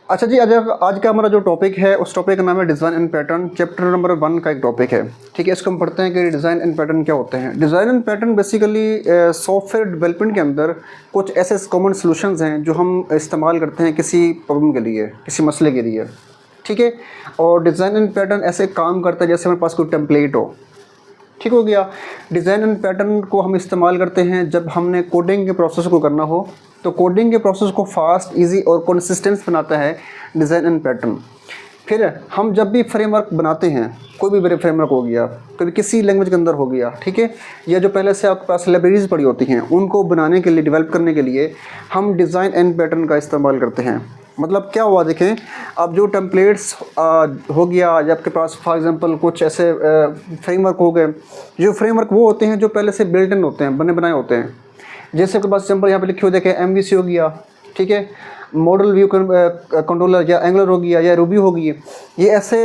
अच्छा जी, आज का हमारा जो टॉपिक है उस टॉपिक का नाम है design and pattern. Chapter number 1 का एक टॉपिक है, ठीक है। इसको हम पढ़ते हैं कि डिज़ाइन एंड पैटर्न क्या होते हैं। Design and pattern basically software development के अंदर कुछ ऐसे कॉमन सॉल्यूशंस हैं जो हम इस्तेमाल करते हैं किसी प्रॉब्लम के लिए, किसी मसले के लिए, ठीक है। और डिज़ाइन एंड पैटर्न ऐसे काम करता है जैसे हमारे पास कोई टेम्पलेट हो, ठीक हो गया। डिज़ाइन एंड पैटर्न को हम इस्तेमाल करते हैं जब हमने कोडिंग के प्रोसेस को करना हो, तो कोडिंग के प्रोसेस को फास्ट, इजी और कंसिस्टेंट बनाता है डिज़ाइन एंड पैटर्न। फिर हम जब भी फ्रेमवर्क बनाते हैं, कोई भी बड़े फ्रेमवर्क हो गया, कभी किसी लैंग्वेज के अंदर हो गया, ठीक है, या जो पहले से आपके पास लाइब्रेरीज पड़ी होती हैं, उनको बनाने के लिए, डेवलप करने के लिए हम डिज़ाइन एंड पैटर्न का इस्तेमाल करते हैं। मतलब क्या हुआ, देखें, अब जो टेम्पलेट्स हो गया, या आपके पास फॉर एग्जांपल कुछ ऐसे फ्रेमवर्क हो गए, जो फ्रेमवर्क वो होते हैं जो पहले से बिल्ट इन होते हैं, बने बनाए होते हैं। जैसे आपके पास सिंपल यहाँ पे लिखे हुए देखें, MVC हो गया, ठीक है, मॉडल व्यू कंट्रोलर, या एंगुलर हो गया, या रूबी हो गई। ये ऐसे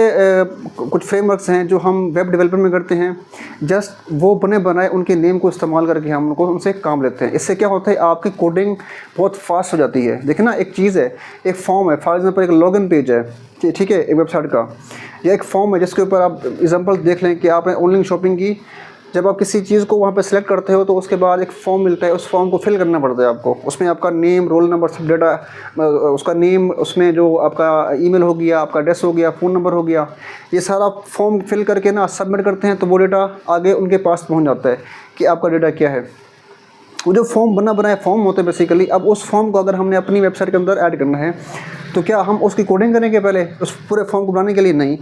कुछ फ्रेमवर्क्स हैं जो हम वेब डेवलपमेंट में करते हैं। जस्ट वो बने बनाए उनके नेम को इस्तेमाल करके हम उनको उनसे काम लेते हैं। इससे क्या होता है, आपकी कोडिंग बहुत फास्ट हो जाती है। देखिए ना, एक चीज़ है, एक फॉर्म है, फॉर एग्जांपल एक लॉगिन पेज है, ठीक है, एक वेबसाइट का, या एक फॉर्म है जिसके ऊपर आप एग्जांपल देख लें कि आपने ऑनलाइन शॉपिंग की। जब आप किसी चीज़ को वहाँ पे सेलेक्ट करते हो तो उसके बाद एक फॉर्म मिलता है, उस फॉर्म को फिल करना पड़ता है आपको। उसमें आपका नेम, रोल नंबर, सब डेटा, उसका नेम, उसमें जो आपका ईमेल हो गया, आपका एड्रेस हो गया, फ़ोन नंबर हो गया, ये सारा फॉर्म फिल करके ना सबमिट करते हैं, तो वो डेटा आगे उनके पास पहुँच जाता है कि आपका डेटा क्या है। वो जो फॉर्म बना बनाया फॉर्म होते हैं बेसिकली। अब उस फॉर्म को अगर हमने अपनी वेबसाइट के अंदर ऐड करना है, तो क्या हम उसकी कोडिंग करेंगे पहले उस पूरे फॉर्म को बनाने के लिए? नहीं।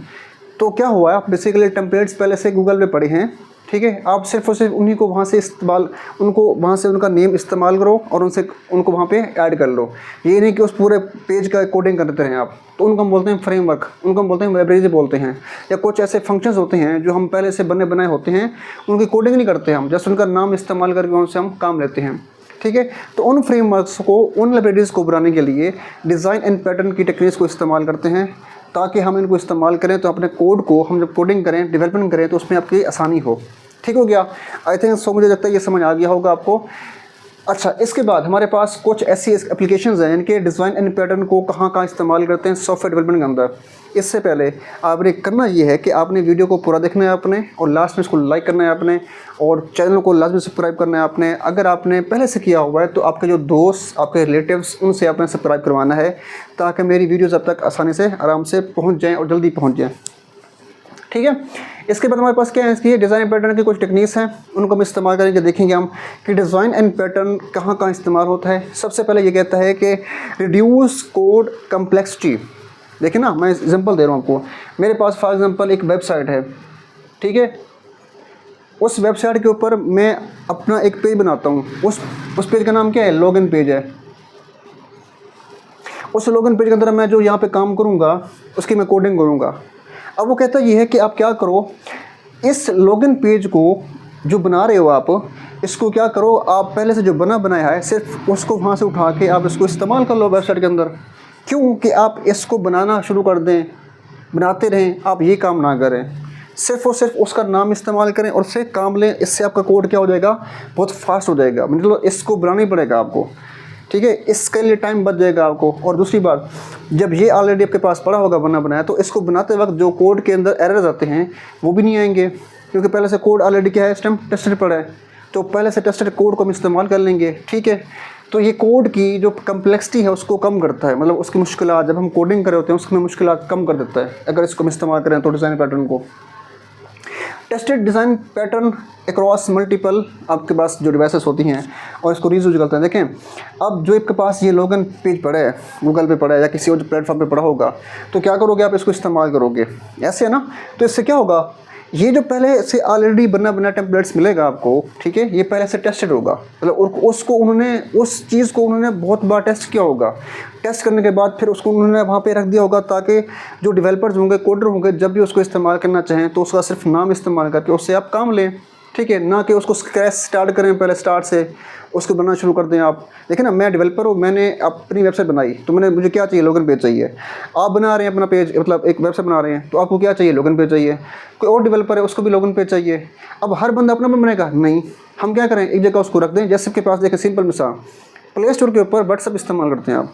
तो क्या हुआ है, बेसिकली टेम्पलेट्स पहले से गूगल पे पड़े हैं, ठीक है। आप सिर्फ और सिर्फ उन्हीं को वहाँ से वहाँ से उनका नेम इस्तेमाल करो और उनको वहाँ पे ऐड कर लो। ये नहीं कि उस पूरे पेज का कोडिंग करते रहें आप। तो उनको हम बोलते हैं फ्रेमवर्क, उनको हम बोलते हैं लाइब्रेरी बोलते हैं। या कुछ ऐसे फंक्शंस होते हैं जो हम पहले से बने बनाए होते हैं, उनकी कोडिंग नहीं करते हम, जस्ट उनका नाम इस्तेमाल करके उनसे हम काम लेते हैं, ठीक है। तो उन फ्रेमवर्क्स को, उन लाइब्रेरीज़ को बनाने के लिए डिज़ाइन एंड पैटर्न की टेक्निक्स को इस्तेमाल करते हैं, ताकि हम इनको इस्तेमाल करें तो अपने कोड को हम जब कोडिंग करें, डेवलपमेंट करें, तो उसमें आपकी आसानी हो। ठीक हो गया? आई थिंक सो, मुझे लगता है ये समझ आ गया होगा आपको। अच्छा, इसके बाद हमारे पास कुछ ऐसी एप्लीकेशंस हैं इनके डिज़ाइन एंड पैटर्न को कहाँ कहाँ इस्तेमाल करते हैं सॉफ्टवेयर डेवलपमेंट के अंदर। इससे पहले आपने करना ये है कि आपने वीडियो को पूरा देखना है आपने, और लास्ट में इसको लाइक करना है आपने, और चैनल को लाजमी सब्सक्राइब करना है आपने। अगर आपने पहले से किया हुआ है तो आपके जो दोस्त, आपके रिलेटिव्स, उनसे आपने सब्सक्राइब करवाना है, ताकि मेरी वीडियोज़ अब तक आसानी से, आराम से पहुँच जाएँ और जल्दी पहुँच जाएँ, ठीक है। इसके बाद हमारे पास क्या है, इसकी डिज़ाइन पैटर्न की कुछ टेक्निक्स हैं, उनको हम इस्तेमाल करेंगे। देखेंगे हम कि डिज़ाइन एंड पैटर्न कहाँ कहाँ इस्तेमाल होता है। सबसे पहले ये कहता है कि रिड्यूस कोड कम्प्लेक्सिटी। देखिए ना, मैं एग्जांपल दे रहा हूँ आपको। मेरे पास फॉर एग्जांपल एक वेबसाइट है, ठीक है। उस वेबसाइट के ऊपर मैं अपना एक पेज बनाता हूँ। उस पेज का नाम क्या है? लॉगिन पेज है। उस लॉगिन पेज के अंदर मैं जो यहाँ पे काम करूँगा उसकी मैं कोडिंग करूँगा। अब वो कहता ये है कि आप क्या करो, इस लॉगिन पेज को जो बना रहे हो आप, इसको क्या करो, आप पहले से जो बना बनाया है सिर्फ उसको वहाँ से उठा के आप इसको इस्तेमाल कर लो वेबसाइट के अंदर। क्यों कि आप इसको बनाना शुरू कर दें, बनाते रहें, आप ये काम ना करें, सिर्फ और सिर्फ उसका नाम इस्तेमाल करें और उससे काम लें। इससे आपका कोड क्या हो जाएगा, बहुत फास्ट हो जाएगा। मतलब इसको बनाना ही पड़ेगा आपको, ठीक है। इसके लिए टाइम बच जाएगा आपको। और दूसरी बात, जब ये ऑलरेडी आपके पास पड़ा होगा बना बनाया, तो इसको बनाते वक्त जो कोड के अंदर एरर्स आते हैं वो भी नहीं आएंगे, क्योंकि पहले से कोड ऑलरेडी क्या है, इस टाइम टेस्टेड पड़ा है। तो पहले से टेस्टेड कोड को हम इस्तेमाल कर लेंगे, ठीक है। तो ये कोड की जो कम्प्लेक्सिटी है उसको कम करता है, मतलब उसकी मुश्किलात, जब हम कोडिंग कर रहे होते हैं उसमें मुश्किलात कम कर देता है अगर इसको हम इस्तेमाल करें तो डिज़ाइन पैटर्न को। Tested design pattern across multiple आपके पास जो डिवाइसेस होती हैं और इसको रीयूज करते हैं। देखें, अब जो आपके पास ये लॉगिन पेज पड़ा है, गूगल पे पड़ा है या किसी और प्लेटफॉर्म पे पड़ा होगा, तो क्या करोगे आप, इसको इस्तेमाल करोगे, ऐसे है ना। तो इससे क्या होगा, ये जो पहले से ऑलरेडी बना बना टेम्पलेट्स मिलेगा आपको, ठीक है, ये पहले से टेस्टेड होगा। मतलब उसको उन्होंने, उस चीज़ को उन्होंने बहुत बार टेस्ट किया होगा। टेस्ट करने के बाद फिर उसको उन्होंने वहाँ पे रख दिया होगा, ताकि जो डेवलपर्स होंगे, कोडर होंगे, जब भी उसको इस्तेमाल करना चाहें तो उसका सिर्फ नाम इस्तेमाल करके उससे आप काम लें, ठीक है। ना कि उसको स्क्रैच स्टार्ट करें, पहले स्टार्ट से उसको बनाना शुरू कर दें आप। देखिए ना, मैं डेवलपर हूँ, मैंने अपनी वेबसाइट बनाई, तो मुझे क्या चाहिए, लॉगिन पेज चाहिए। आप बना रहे हैं अपना पेज, मतलब एक वेबसाइट बना रहे हैं, तो आपको क्या चाहिए, लॉगिन पेज चाहिए। कोई और डेवलपर है, उसको भी लॉगिन पेज चाहिए। अब हर बंदा अपना बनेगा नहीं, हम क्या करें, एक जगह उसको रख दें। जैसे के पास देखिए, सिंपल मिसाल, प्ले स्टोर के ऊपर व्हाट्सएप इस्तेमाल करते हैं आप।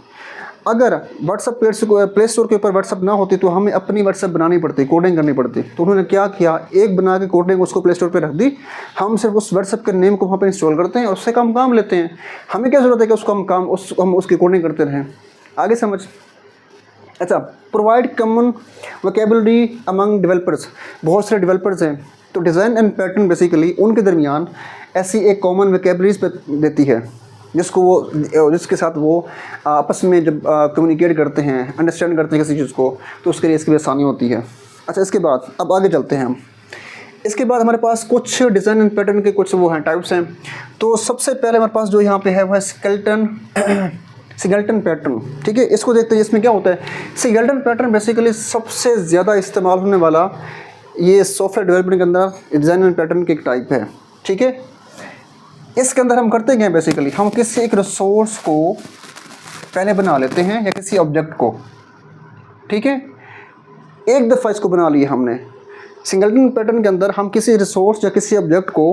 अगर व्हाट्सअप प्ले स्टोर के ऊपर व्हाट्सअप ना होती तो हमें अपनी व्हाट्सअप बनानी पड़ती, कोडिंग करनी पड़ती। तो उन्होंने क्या किया, एक बना के कोडिंग उसको प्ले स्टोर पे रख दी। हम सिर्फ उस व्हाट्सअप के नेम को वहाँ पे इंस्टॉल करते हैं और उससे काम लेते हैं। हमें क्या ज़रूरत है कि उसको हम उसकी कोडिंग करते रहें। आगे समझ। अच्छा, provide common vocabulary among developers. बहुत सारे डेवलपर्स हैं, तो डिज़ाइन एंड पैटर्न बेसिकली उनके दरमियान ऐसी एक कॉमन वोकेबलरीज देती है जिसके साथ वो आपस में जब कम्युनिकेट करते हैं, अंडरस्टैंड करते हैं किसी चीज़ को, तो उसके लिए इसकी भी आसानी होती है। अच्छा, इसके बाद अब आगे चलते हैं हम। इसके बाद हमारे पास कुछ डिज़ाइन एंड पैटर्न के कुछ वो हैं, टाइप्स हैं। तो सबसे पहले हमारे पास जो यहाँ पे है वह है सिंगल्टन पैटर्न। ठीक है, इसको देखते हैं। इसमें क्या होता है, सिंगल्टन पैटर्न बेसिकली सबसे ज़्यादा इस्तेमाल होने वाला ये सॉफ्टवेयर डेवलपमेंट के अंदर डिज़ाइन एंड पैटर्न की एक टाइप है। ठीक है, इसके अंदर हम करते क्या हैं, बेसिकली हम किसी एक रिसोर्स को पहले बना लेते हैं या किसी ऑब्जेक्ट को। ठीक है, एक दफ़ा इसको बना लिया हमने। सिंगल्टन पैटर्न के अंदर हम किसी रिसोर्स या किसी ऑब्जेक्ट को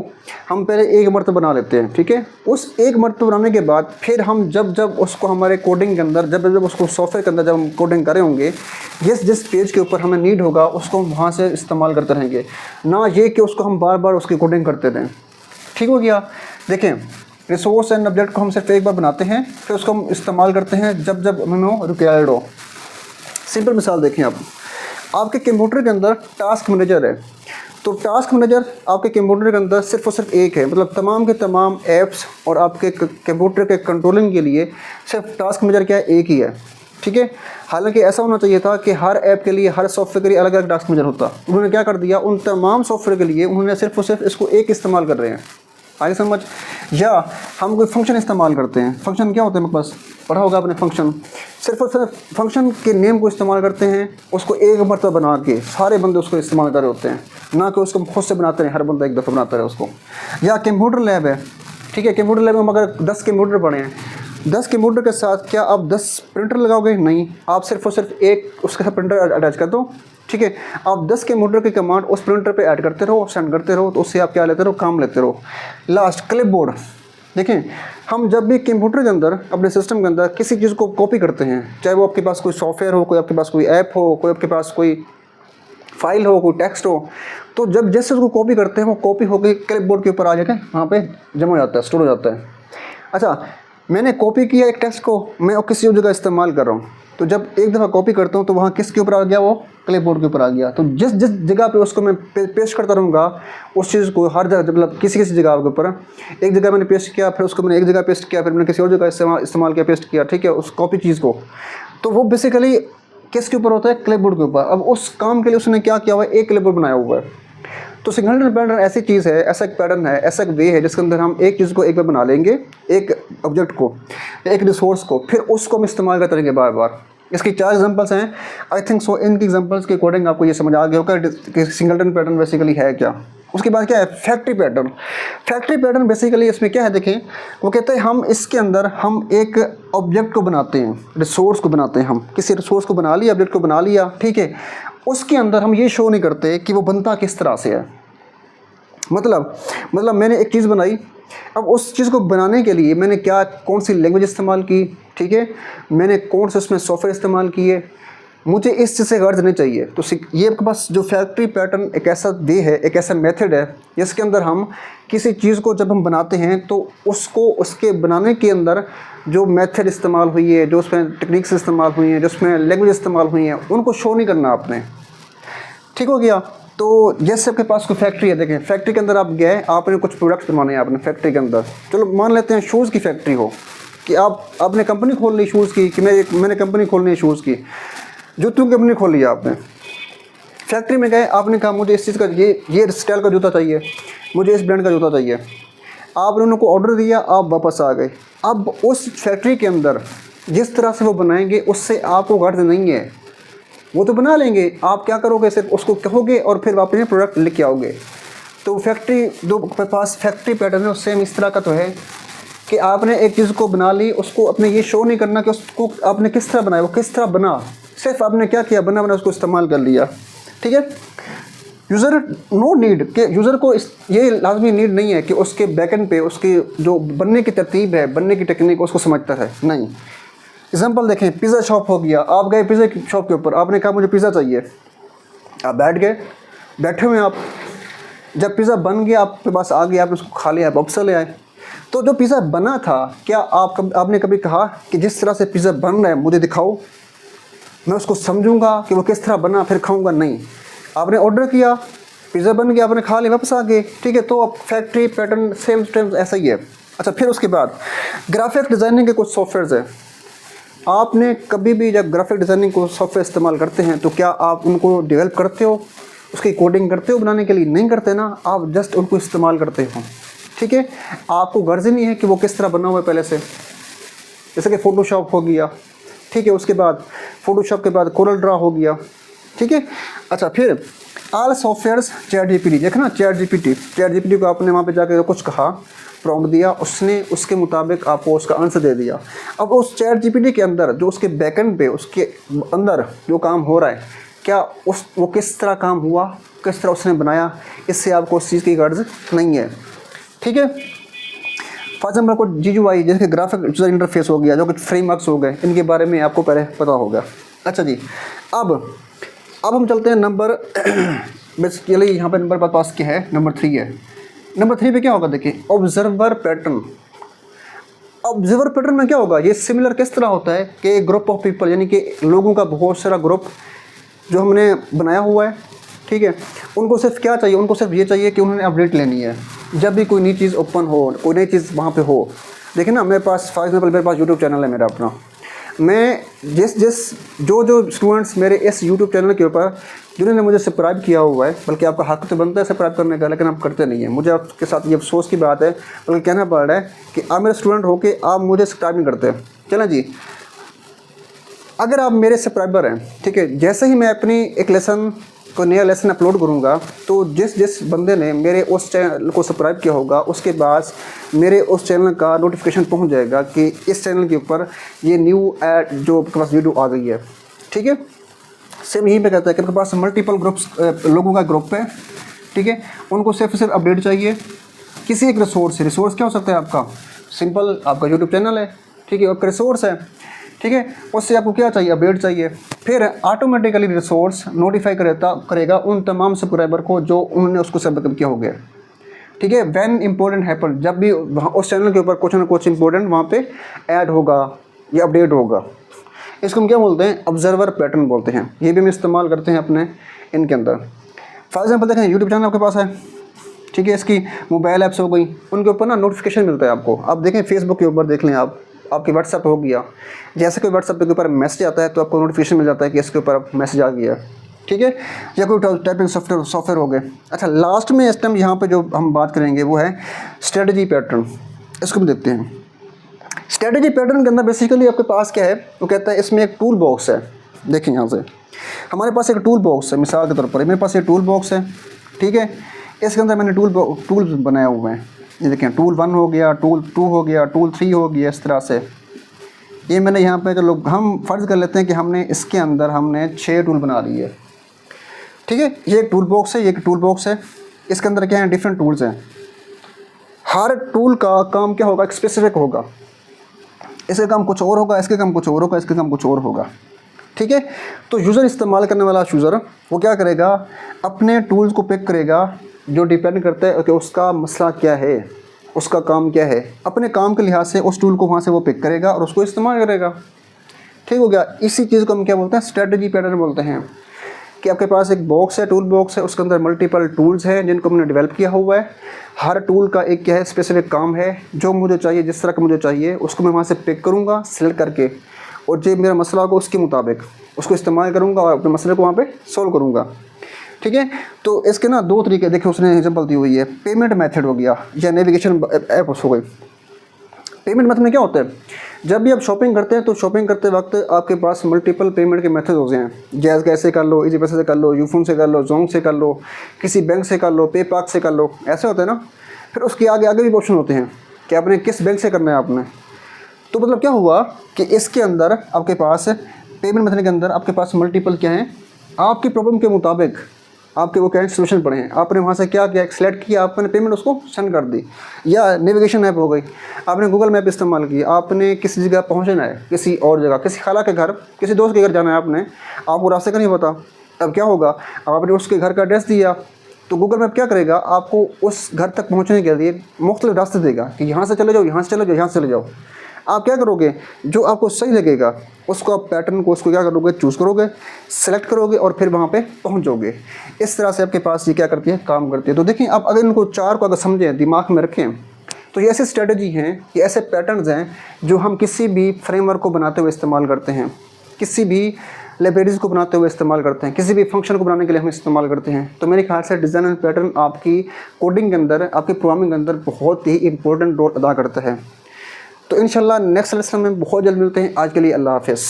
हम पहले एक मरतबा बना लेते हैं। ठीक है, उस एक मरतबा बनाने के बाद फिर हम जब उसको हमारे कोडिंग के अंदर जब उसको सॉफ्टवेयर के अंदर जब हम कोडिंग करे होंगे, जिस पेज के ऊपर हमें नीड होगा उसको हम वहाँ से इस्तेमाल करते रहेंगे, ना ये कि उसको हम बार बार उसकी कोडिंग करते रहें। ठीक हो गया। देखें, रिसोर्स एंड ऑब्जेक्ट को हम सिर्फ एक बार बनाते हैं, फिर उसको हम इस्तेमाल करते हैं जब हमें रिक्वायर्ड हो। सिंपल मिसाल देखें आप, आपके कंप्यूटर के अंदर टास्क मैनेजर है, तो टास्क मैनेजर आपके कंप्यूटर के अंदर सिर्फ और सिर्फ एक है, मतलब तमाम के तमाम ऐप्स और आपके कंप्यूटर के कंट्रोलिंग के लिए सिर्फ टास्क मैनेजर क्या है, एक ही है। ठीक है, हालांकि ऐसा होना चाहिए था कि हर ऐप के लिए, हर सॉफ्टवेयर के लिए अलग अलग टास्क मैनेजर होता। उन्होंने क्या कर दिया, उन तमाम सॉफ्टवेयर के लिए उन्होंने सिर्फ और सिर्फ इसको एक इस्तेमाल कर रहे हैं। आगे समझ। या हम कोई फंक्शन इस्तेमाल करते हैं, फंक्शन क्या होता है, मेरे पास पढ़ा होगा आपने फंक्शन। सिर्फ और सिर्फ फंक्शन के नेम को इस्तेमाल करते हैं, उसको एक मरतबा बना के सारे बंदे उसको इस्तेमाल कर रहे होते हैं, ना कि उसको खुद से बनाते हैं, हर बंदा एक दफ़ा बनाता है उसको। या कंप्यूटर लैब है। ठीक है, कंप्यूटर लैब में अगर 10 कंप्यूटर पड़े हैं, 10 कंप्यूटर के साथ क्या आप 10 प्रिंटर लगाओगे? नहीं, आप सिर्फ और सिर्फ एक उसके साथ प्रिंटर अटैच कर दो। ठीक है, आप 10 कंप्यूटर की कमांड उस प्रिंटर पे ऐड करते रहो, सेंड करते रहो, तो उससे आप क्या लेते रहो, काम लेते रहो। Last clipboard. देखें, हम जब भी कंप्यूटर के अंदर अपने सिस्टम के अंदर किसी चीज़ को कॉपी करते हैं, चाहे वो आपके पास कोई सॉफ्टवेयर हो, कोई आपके पास कोई ऐप हो, कोई आपके पास कोई फाइल हो, कोई टेक्स्ट हो, तो जब जैसे उसको कॉपी करते हैं वो कॉपी होकर क्लिपबोर्ड के ऊपर आ जाकर वहाँ पे जमा हो जाता है, स्टोर हो जाता है। अच्छा, मैंने कॉपी किया एक टेक्स्ट को, मैं और किसी और जगह इस्तेमाल कर रहा हूँ, तो जब एक दफ़ा कॉपी करता हूँ तो वहाँ किसके ऊपर आ गया, वो क्लिपबोर्ड के ऊपर आ गया। तो जिस जगह पे उसको मैं पेस्ट करता रहूँगा उस चीज़ को, हर जगह, मतलब किसी जगह के ऊपर, एक जगह मैंने पेस्ट किया, फिर उसको मैंने एक जगह पेस्ट किया, फिर मैंने किसी और जगह इस्तेमाल किया, पेस्ट किया। ठीक है, उस कॉपी चीज़ को, तो वो बेसिकली किसके ऊपर होता है, क्लिपबोर्ड के ऊपर। अब उस काम के लिए उसने क्या किया हुआ है, एक क्लिपबोर्ड बनाया हुआ है। तो सिंगल्टन पैटर्न ऐसी चीज़ है, ऐसा एक पैटर्न है, ऐसा एक वे है जिसके अंदर हम एक चीज़ को एक बार बना लेंगे, एक ऑब्जेक्ट को, एक रिसोर्स को, फिर उसको हम इस्तेमाल करते रहेंगे बार बार। इसकी 4 एग्जांपल्स हैं, आई थिंक सो। इनकी एग्जांपल्स के अकॉर्डिंग आपको ये समझ आ गया होगा कि सिंगल्टन पैटर्न बेसिकली है क्या। उसके बाद क्या है, factory pattern. Factory pattern basically इसमें क्या है, देखें, वो कहते हैं हम इसके अंदर हम एक ऑब्जेक्ट को बनाते हैं, रिसोर्स को बनाते हैं, हम किसी रिसोर्स को बना लिया, ऑब्जेक्ट को बना लिया। ठीक है, उसके अंदर हम ये शो नहीं करते कि वो बनता किस तरह से है। मतलब मैंने एक चीज़ बनाई, अब उस चीज़ को बनाने के लिए मैंने कौन सी लैंग्वेज इस्तेमाल की, ठीक है, मैंने कौन से उसमें सॉफ्टवेयर इस्तेमाल किए, मुझे इस चीज़ से गर्ज नहीं चाहिए। तो ये आपके पास जो फैक्ट्री पैटर्न एक ऐसा वे है, एक ऐसा मेथड है जिसके अंदर हम किसी चीज़ को जब हम बनाते हैं तो उसको उसके बनाने के अंदर जो मेथड इस्तेमाल हुई है, जो उसमें टेक्निक्स इस्तेमाल हुई हैं, जो उसमें लैंग्वेज इस्तेमाल हुई हैं, उनको शो नहीं करना आपने। ठीक हो गया। तो जैसे आपके पास कोई फैक्ट्री है, देखें फैक्ट्री के अंदर आप गए, आपने कुछ प्रोडक्ट्स बनवाने हैं आपने फैक्ट्री के अंदर। चलो मान लेते हैं शूज़ की फैक्ट्री हो, कि आपने कंपनी खोल ली शूज़ की, कि मैंने कंपनी खोलनी है शूज़ की, जूतों की कंपनी खोल लिया आपने। फैक्ट्री में गए, आपने कहा मुझे इस चीज़ का ये स्टाइल का जूता चाहिए, मुझे इस ब्रांड का जूता चाहिए। आपने उनको ऑर्डर दिया, आप वापस आ गए। अब उस फैक्ट्री के अंदर जिस तरह से वो बनाएंगे उससे आपको गर्ज नहीं है, वो तो बना लेंगे, आप क्या करोगे, सिर्फ उसको कहोगे और फिर वापस में प्रोडक्ट लेके आओगे। तो फैक्ट्री जो पास फैक्ट्री पैटर्न है सेम इस तरह का तो है कि आपने एक चीज़ को बना ली, उसको अपने ये शो नहीं करना कि उसको आपने किस तरह बनाया, वो किस तरह बना, सिर्फ आपने क्या किया, बना उसको इस्तेमाल कर लिया। ठीक है, यूज़र नो नीड कि यूज़र को ये लाजमी नीड नहीं है कि उसके बैकएंड पे उसकी जो बनने की तरतीब है, बनने की टेक्निक उसको समझता है, नहीं। एग्जाम्पल देखें, पिज़्ज़ा शॉप हो गया, आप गए पिज़्ज़ा की शॉप के ऊपर, आपने कहा मुझे पिज़्ज़ा चाहिए, आप बैठ गए, बैठे हुए आप, जब पिज़्ज़ा बन गया आपके पास आ गया, आपने उसको खा लिया, आप वापस ले आए। तो जो पिज़्ज़ा बना था, क्या आपने कभी कहा कि जिस तरह से पिज़्ज़ा बन रहा है मुझे दिखाओ, मैं उसको समझूंगा कि वो किस तरह बना फिर खाऊंगा? नहीं, आपने ऑर्डर किया, पिज़्ज़ा बन गया, आपने खा लिया, वापस आ गए, ठीक है। तो अब फैक्ट्री पैटर्न सेम ऐसा ही है। अच्छा, फिर उसके बाद ग्राफिक डिज़ाइनिंग के कुछ सॉफ्टवेयर्स हैं। आपने कभी भी जब ग्राफिक डिज़ाइनिंग को सॉफ्टवेयर इस्तेमाल करते हैं तो क्या आप उनको डेवलप करते हो, उसकी कोडिंग करते हो बनाने के लिए? नहीं करते ना, आप जस्ट उनको इस्तेमाल करते हो, ठीक है। आपको गर्ज ही नहीं है कि वो किस तरह बना हुआ है पहले से। जैसे कि फ़ोटोशॉप हो गया, ठीक है, उसके बाद फ़ोटोशॉप के बाद कोरल ड्रा हो गया, ठीक है। अच्छा, फिर ऑल सॉफ्टवेयर्स चैट जीपीटी, देखना चैट जीपीटी को आपने वहाँ पे जाकर कुछ कहा, प्रॉम्प्ट दिया, उसने उसके मुताबिक आपको उसका आंसर दे दिया। अब उस चैट जीपीटी के अंदर जो उसके बैकएंड पे उसके अंदर जो काम हो रहा है, क्या वो किस तरह काम हुआ, किस तरह उसने बनाया, इससे आपको उस चीज़ की गर्ज नहीं है, ठीक है। फॉर एग्जाम्पल को GUI जैसे ग्राफिक यूजर इंटरफेस हो गया, जो कुछ फ्रेमवर्क्स हो गए, इनके बारे में आपको पहले पता होगा। अच्छा जी, अब हम चलते हैं नंबर बेसिकली यहाँ पे नंबर पास क्या है, नंबर 3 है। नंबर 3 पे क्या होगा, देखिए ऑब्जर्वर पैटर्न। ऑब्जर्वर पैटर्न में क्या होगा, ये सिमिलर किस तरह होता है कि ग्रुप ऑफ पीपल, यानी कि लोगों का बहुत सारा ग्रुप जो हमने बनाया हुआ है, ठीक है, उनको सिर्फ क्या चाहिए, उनको सिर्फ ये चाहिए कि उन्होंने अपडेट लेनी है। जब भी कोई नई चीज़ ओपन हो, कोई नई चीज़ वहाँ पे हो, देखिए ना, मेरे पास फॉर एग्जाम्पल मेरे पास यूट्यूब चैनल है मेरा अपना, मैं जो स्टूडेंट्स मेरे इस यूट्यूब चैनल के ऊपर जिन्होंने मुझे सब्सक्राइब किया हुआ है, बल्कि आपका हक तो बनता है सब्सक्राइब करने का, लेकिन आप करते नहीं हैं, मुझे आपके साथ ये अफसोस की बात है, बल्कि कहना पड़ रहा है कि आप मेरे स्टूडेंट हो के आप मुझे सब्सक्राइब नहीं करते। चलें जी, अगर आप मेरे सब्सक्राइबर हैं, ठीक है, जैसे ही मैं अपनी एक कोई नया लेसन अपलोड करूँगा, तो जिस बंदे ने मेरे उस चैनल को सब्सक्राइब किया होगा, उसके बाद मेरे उस चैनल का नोटिफिकेशन पहुंच जाएगा कि इस चैनल के ऊपर ये न्यू ऐड जो आपके पास वीडियो आ गई है, ठीक है। सेम यहीं पे कहता है कि आपके पास मल्टीपल ग्रुप्स लोगों का ग्रुप है, ठीक है, उनको सिर्फ अपडेट चाहिए किसी एक रिसोर्स से। रिसोर्स क्या हो सकता है आपका, सिंपल आपका यूट्यूब चैनल है, ठीक है, आपका रिसोर्स है, ठीक है, उससे आपको क्या चाहिए, अपडेट चाहिए। फिर ऑटोमेटिकली रिसोर्स नोटिफाई करेगा उन तमाम सब्सक्राइबर को जो उन्होंने उसको सब्सक्राइब किया हो गया, ठीक है। व्हेन इंपॉर्टेंट हैपन, जब भी उस चैनल के ऊपर कुछ ना कुछ इंपॉर्टेंट वहाँ पे ऐड होगा या अपडेट होगा, इसको हम क्या बोलते हैं, ऑब्जर्वर पैटर्न बोलते हैं। ये भी हम इस्तेमाल करते हैं अपने इनके अंदर। फॉर एग्जाम्पल देखें, यूट्यूब चैनल आपके पास है, ठीक है, इसकी मोबाइल ऐप्स हो गई, उनके ऊपर ना नोटिफिकेशन मिलता है आपको। आप देखें फेसबुक के ऊपर देख लें, आपकी व्हाट्सएप हो गया, जैसे कोई व्हाट्सएप के ऊपर मैसेज आता है तो आपको नोटिफिकेशन मिल जाता है कि इसके ऊपर मैसेज आ गया, ठीक है, या कोई टाइपिंग सॉफ्टवेयर हो गए। अच्छा, लास्ट में इस टाइम यहाँ पे जो हम बात करेंगे वो है स्ट्रेटजी पैटर्न। इसको भी देखते हैं। स्ट्रेटजी पैटर्न के अंदर बेसिकली आपके पास क्या है, वो कहता है इसमें एक टूल बॉक्स है। देखिए यहाँ से हमारे पास एक टूल बॉक्स है, मिसाल के तौर पर मेरे पास एक टूल बॉक्स है, ठीक है, इसके अंदर मैंने टूल बनाए हुए हैं। ये देखें, टूल 1 हो गया, टूल 2 हो गया, टूल 3 हो गया, इस तरह से ये मैंने यहाँ पे चलो हम फ़र्ज़ कर लेते हैं कि हमने इसके अंदर हमने 6 टूल बना लिए, ठीक है। ये एक टूल बॉक्स है, ये एक टूल बॉक्स है, इसके अंदर क्या है, डिफरेंट टूल्स हैं। हर टूल का काम क्या होगा, एक स्पेसिफिक होगा, इसका काम कुछ और होगा, इसके काम कुछ और होगा, इसके काम कुछ और होगा, ठीक है। तो यूज़र इस्तेमाल करने वाला यूज़र वो क्या करेगा, अपने टूल्स को पिक करेगा जो डिपेंड करता है कि उसका मसला क्या है, उसका काम क्या है, अपने काम के लिहाज से उस टूल को वहाँ से वो पिक करेगा और उसको इस्तेमाल करेगा, ठीक हो गया। इसी चीज़ को हम क्या बोलते हैं, स्ट्रेटजी पैटर्न बोलते हैं। कि आपके पास एक बॉक्स है, टूल बॉक्स है, उसके अंदर मल्टीपल टूल्स हैं जिनको हमने डेवलप किया हुआ है। हर टूल का एक क्या है, स्पेसिफिक काम है, जो मुझे चाहिए, जिस तरह का मुझे चाहिए उसको मैं वहाँ से पिक करूँगा सेलेक्ट करके, और जो मेरा मसला होगा उसके मुताबिक उसको इस्तेमाल करूँगा और अपने मसले को वहाँ पे सोल्व करूँगा, ठीक है। तो इसके ना 2 तरीके देखिए उसने एग्जांपल दी हुई है। पेमेंट मेथड हो गया या नेविगेशन ऐप हो गई। पेमेंट मेथड में क्या होता है, जब भी आप शॉपिंग करते हैं तो शॉपिंग करते वक्त आपके पाते मल्टीपल पेमेंट के मेथड होते हैं। जैज़ कैसे कर लो, इजी पैसे से कर लो, यूफोन से कर लो, जोंग से कर लो, किसी बैंक से कर लो, पेपाक से कर लो, ऐसे होते हैं ना। फिर उसके आगे भी ऑप्शन होते हैं कि आपने किस बैंक से करना है आपने। तो मतलब क्या हुआ कि इसके अंदर आपके पास पेमेंट मेथड के अंदर आपके पास मल्टीपल क्या हैं, आपकी प्रॉब्लम के मुताबिक आपके वो क्या सोल्यूशन पड़े हैं, आपने वहाँ से क्या किया, सेलेक्ट किया, आपने पेमेंट उसको सेंड कर दी। या नेविगेशन ऐप हो गई, आपने गूगल मैप इस्तेमाल किया, आपने किसी जगह पहुँचना है, किसी और जगह, किसी खाला के घर, किसी दोस्त के घर जाना है आपने, आपको रास्ते का नहीं पता, तब क्या होगा, अब आपने उसके घर का एड्रेस दिया तो गूगल मैप क्या करेगा, आपको उस घर तक पहुंचने के लिए मुख्तलिफ रास्ते देगा कि यहाँ से चले जाओ, यहाँ से चले जाओ, यहाँ से चले जाओ। आप क्या करोगे, जो आपको सही लगेगा उसको आप पैटर्न को उसको क्या करोगे, चूज़ करोगे, सेलेक्ट करोगे और फिर वहाँ पे पहुँचोगे। इस तरह से आपके पास ये क्या करती है, काम करती है। तो देखिए आप अगर इनको चार को अगर समझें, दिमाग में रखें, तो ये ऐसी स्ट्रेटजी हैं, ये ऐसे पैटर्न्स हैं जो हम किसी भी फ्रेमवर्क को बनाते हुए इस्तेमाल करते हैं, किसी भी लाइब्रेरीज़ को बनाते हुए इस्तेमाल करते हैं, किसी भी फंक्शन को बनाने के लिए हम इस्तेमाल करते हैं। तो मेरे ख्याल से डिज़ाइन एंड पैटर्न आपकी कोडिंग के अंदर, आपकी प्रोग्रामिंग के अंदर बहुत ही इंपॉर्टेंट रोल अदा करता है। तो इंशाल्लाह नेक्स्ट लेसन में बहुत जल्द मिलते हैं। आज के लिए अल्लाह हाफ़िज़।